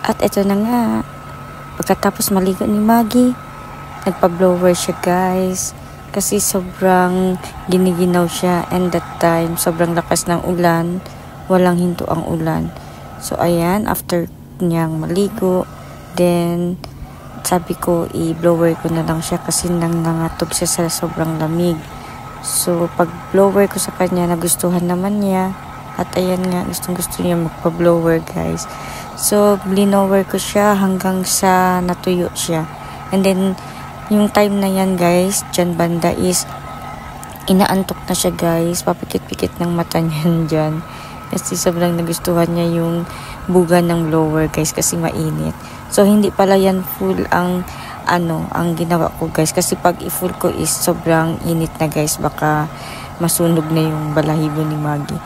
At ito na nga, pagkatapos maligo ni Maggie, nagpa-blower siya guys. Kasi sobrang giniginaw siya, and that time, sobrang lakas ng ulan, walang hinto ang ulan. So ayan, after niyang maligo, then sabi ko i-blower ko na lang siya kasi nangangatog siya sa sobrang lamig. So pag blower ko sa kanya, nagustuhan naman niya. At ayan nga, gustong-gusto niya magpa-blower guys. So, blinower ko siya hanggang sa natuyo siya. And then, yung time na yan guys, dyan banda is, inaantok na siya guys. Papikit-pikit ng mata niyan dyan. Kasi sobrang nagustuhan niya yung buga ng blower guys kasi mainit. So, hindi pala yan full ang ginawa ko guys. Kasi pag i-full ko is sobrang init na guys. Baka masunog na yung balahibo ni Maggie.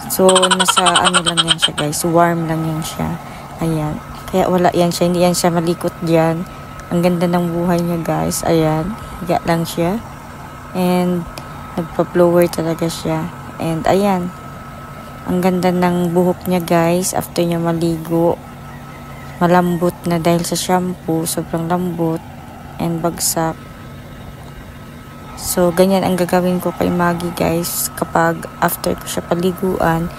So, nasa lang yan siya guys. Warm lang yan siya. Ayan. Kaya wala yan siya. Hindi yan siya malikot dyan. Ang ganda ng buhay niya guys. Ayan. Higa lang siya. And, nagpa-blower talaga siya. And, ayan. Ang ganda ng buhok niya guys. After niya maligo. Malambot na dahil sa shampoo. Sobrang lambot. And, bagsak. So, ganyan ang gagawin ko kay Maggie guys. Kapag after ko siya paliguan,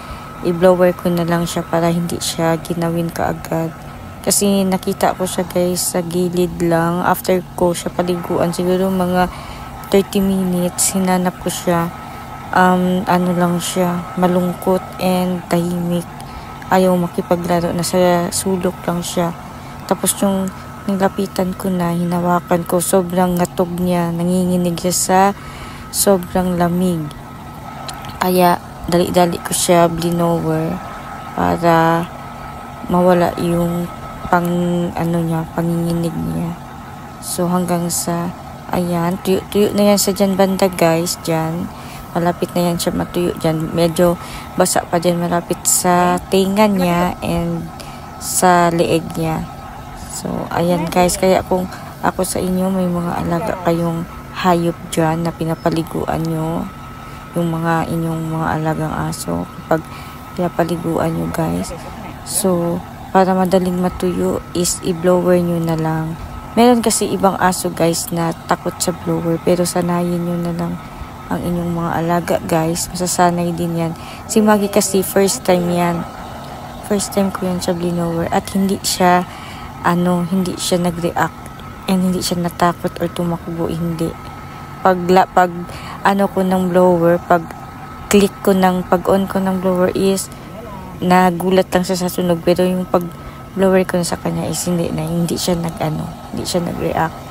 i-blower ko na lang siya para hindi siya ginawin kaagad. Kasi nakita ko siya guys sa gilid lang. After ko siya paliguan, siguro mga 30 minutes, hinanap ko siya. Lang siya, malungkot and tahimik. Ayaw makipaglaro, nasa sulok lang siya. Tapos yung nilapitan ko na, hinawakan ko, sobrang ngatog niya, nanginginig siya sa sobrang lamig. Kaya, dali-dali ko siya blinower para mawala yung panginginig niya. So, hanggang sa, ayan, tuyo na yan sa dyan banda guys, dyan. Malapit na yan siya matuyo dyan. Medyo basa pa dyan, malapit sa tinga niya and sa leeg niya. So, ayan guys, kaya kung ako sa inyo, may mga alaga kayong hayop dyan na pinapaliguan nyo, yung inyong mga alagang aso, kapag pinapaliguan nyo guys. So, para madaling matuyo is i-blower nyo na lang. Meron kasi ibang aso guys na takot sa blower, pero sanayin nyo na lang ang inyong mga alaga guys. Masasanay din yan. Si Maggie kasi first time yan. First time ko yan sa blinower at hindi siya nag-react and hindi siya natakot or tumakbo, hindi. Pag ko ng blower, pag on ko ng blower is nagulat lang siya sa sunog, pero yung pag blower ko sa kanya is hindi siya nag-react.